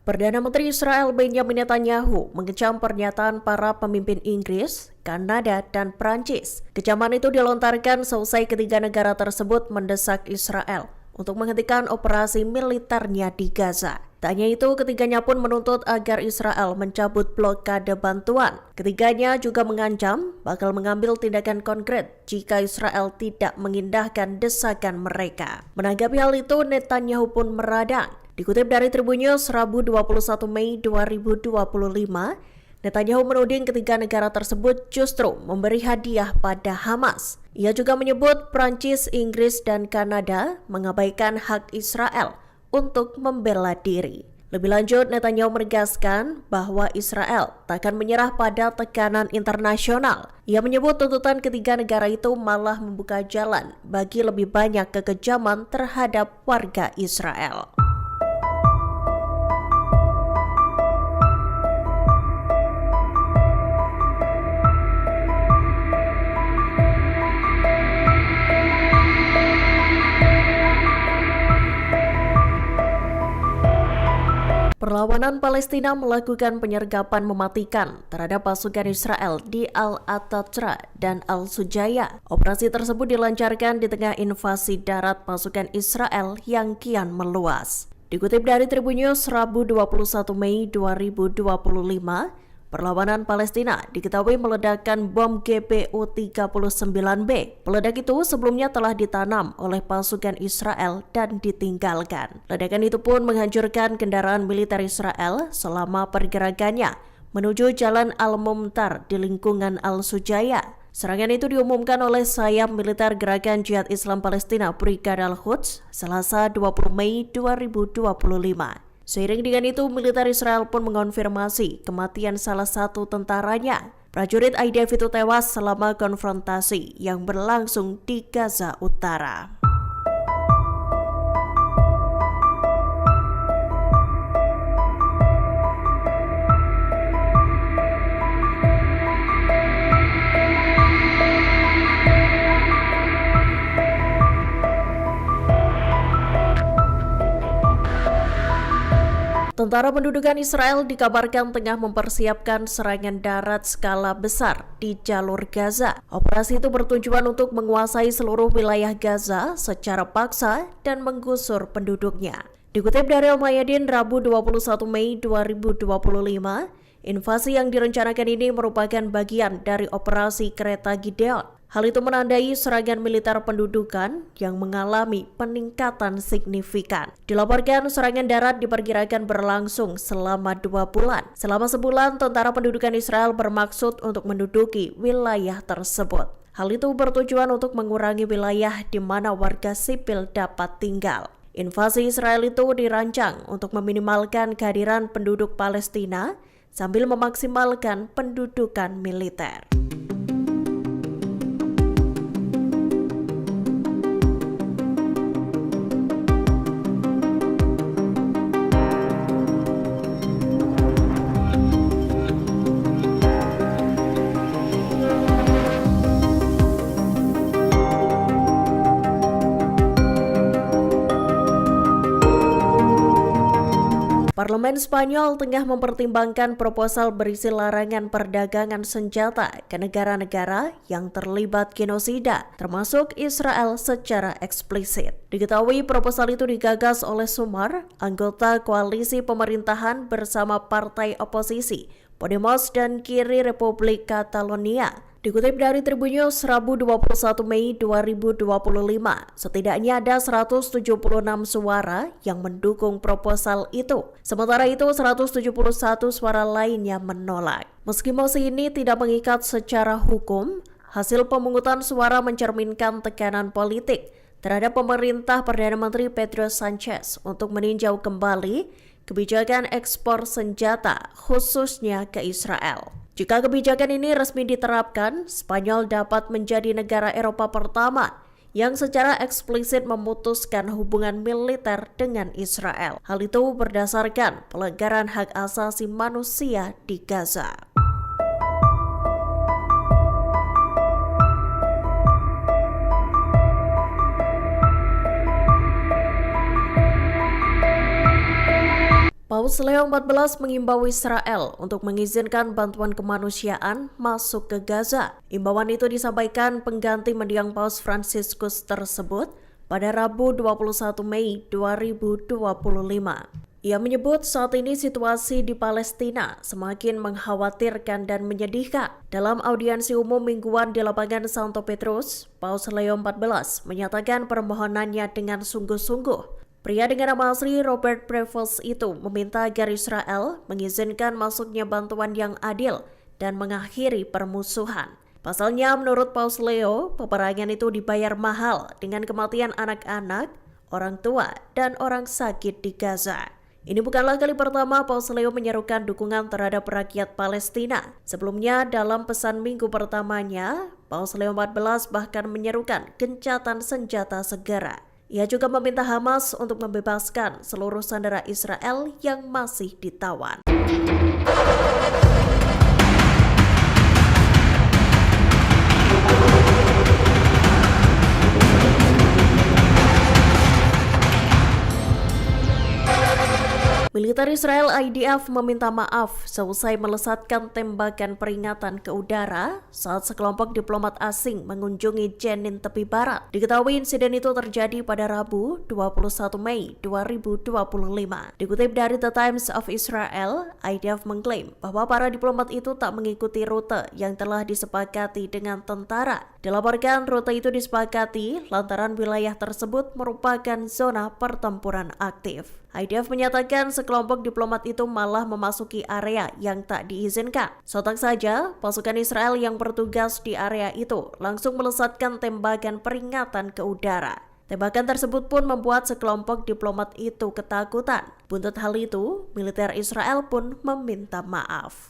Perdana Menteri Israel Benjamin Netanyahu mengecam pernyataan para pemimpin Inggris, Kanada, dan Prancis. Kecaman itu dilontarkan seusai ketiga negara tersebut mendesak Israel untuk menghentikan operasi militernya di Gaza. Tak hanya itu, ketiganya pun menuntut agar Israel mencabut blokade bantuan. Ketiganya juga mengancam bakal mengambil tindakan konkret jika Israel tidak mengindahkan desakan mereka. Menanggapi hal itu, Netanyahu pun meradang. Dikutip dari Tribun News, Rabu 21 Mei 2025, Netanyahu menuding ketiga negara tersebut justru memberi hadiah pada Hamas. Ia juga menyebut Prancis, Inggris, dan Kanada mengabaikan hak Israel untuk membela diri. Lebih lanjut, Netanyahu menegaskan bahwa Israel tak akan menyerah pada tekanan internasional. Ia menyebut tuntutan ketiga negara itu malah membuka jalan bagi lebih banyak kekejaman terhadap warga Israel. Perlawanan Palestina melakukan penyergapan mematikan terhadap pasukan Israel di Al-Aqsa dan Al-Sujaya. Operasi tersebut dilancarkan di tengah invasi darat pasukan Israel yang kian meluas. Dikutip dari Tribun News, Rabu 21 Mei 2025, perlawanan Palestina diketahui meledakkan bom GBU-39B. Peledak itu sebelumnya telah ditanam oleh pasukan Israel dan ditinggalkan. Ledakan itu pun menghancurkan kendaraan militer Israel selama pergerakannya menuju Jalan Al-Mumtar di lingkungan Al-Sujaya. Serangan itu diumumkan oleh sayap militer Gerakan Jihad Islam Palestina Brigade Al-Quds Selasa 20 Mei 2025. Seiring dengan itu, militer Israel pun mengonfirmasi kematian salah satu tentaranya. Prajurit IDF itu tewas selama konfrontasi yang berlangsung di Gaza Utara. Tentara pendudukan Israel dikabarkan tengah mempersiapkan serangan darat skala besar di jalur Gaza. Operasi itu bertujuan untuk menguasai seluruh wilayah Gaza secara paksa dan menggusur penduduknya. Dikutip dari Al-Mayadin, Rabu 21 Mei 2025, invasi yang direncanakan ini merupakan bagian dari operasi Kereta Gideon. Hal itu menandai serangan militer pendudukan yang mengalami peningkatan signifikan. Dilaporkan serangan darat diperkirakan berlangsung selama 2 bulan. Selama sebulan, tentara pendudukan Israel bermaksud untuk menduduki wilayah tersebut. Hal itu bertujuan untuk mengurangi wilayah di mana warga sipil dapat tinggal. Invasi Israel itu dirancang untuk meminimalkan kehadiran penduduk Palestina sambil memaksimalkan pendudukan militer. Parlemen Spanyol tengah mempertimbangkan proposal berisi larangan perdagangan senjata ke negara-negara yang terlibat genosida, termasuk Israel secara eksplisit. Diketahui proposal itu digagas oleh Sumar, anggota koalisi pemerintahan bersama partai oposisi, Podemos dan Kiri Republik Catalonia. Dikutip dari Tribun News, Rabu 21 Mei 2025, setidaknya ada 176 suara yang mendukung proposal itu. Sementara itu, 171 suara lainnya menolak. Meski mosi ini tidak mengikat secara hukum, hasil pemungutan suara mencerminkan tekanan politik terhadap pemerintah Perdana Menteri Pedro Sanchez untuk meninjau kembali kebijakan ekspor senjata, khususnya ke Israel. Jika kebijakan ini resmi diterapkan, Spanyol dapat menjadi negara Eropa pertama yang secara eksplisit memutuskan hubungan militer dengan Israel. Hal itu berdasarkan pelanggaran hak asasi manusia di Gaza. Paus Leo XIV mengimbau Israel untuk mengizinkan bantuan kemanusiaan masuk ke Gaza. Imbauan itu disampaikan pengganti mendiang Paus Fransiskus tersebut pada Rabu 21 Mei 2025. Ia menyebut saat ini situasi di Palestina semakin mengkhawatirkan dan menyedihkan. Dalam audiensi umum mingguan di lapangan Santo Petrus, Paus Leo XIV menyatakan permohonannya dengan sungguh-sungguh. Pria dengan nama asli Robert Prevost itu meminta agar Israel mengizinkan masuknya bantuan yang adil dan mengakhiri permusuhan. Pasalnya, menurut Paus Leo, peperangan itu dibayar mahal dengan kematian anak-anak, orang tua, dan orang sakit di Gaza. Ini bukanlah kali pertama Paus Leo menyerukan dukungan terhadap rakyat Palestina. Sebelumnya, dalam pesan minggu pertamanya, Paus Leo XIV bahkan menyerukan gencatan senjata segera. Ia juga meminta Hamas untuk membebaskan seluruh sandera Israel yang masih ditawan. Militer Israel IDF meminta maaf seusai melesatkan tembakan peringatan ke udara saat sekelompok diplomat asing mengunjungi Jenin tepi barat. Diketahui insiden itu terjadi pada Rabu 21 Mei 2025. Dikutip dari The Times of Israel, IDF mengklaim bahwa para diplomat itu tak mengikuti rute yang telah disepakati dengan tentara. Dilaporkan rute itu disepakati lantaran wilayah tersebut merupakan zona pertempuran aktif. IDF menyatakan sekelompok diplomat itu malah memasuki area yang tak diizinkan. Sontak saja, pasukan Israel yang bertugas di area itu langsung melesatkan tembakan peringatan ke udara. Tembakan tersebut pun membuat sekelompok diplomat itu ketakutan. Buntut hal itu, militer Israel pun meminta maaf.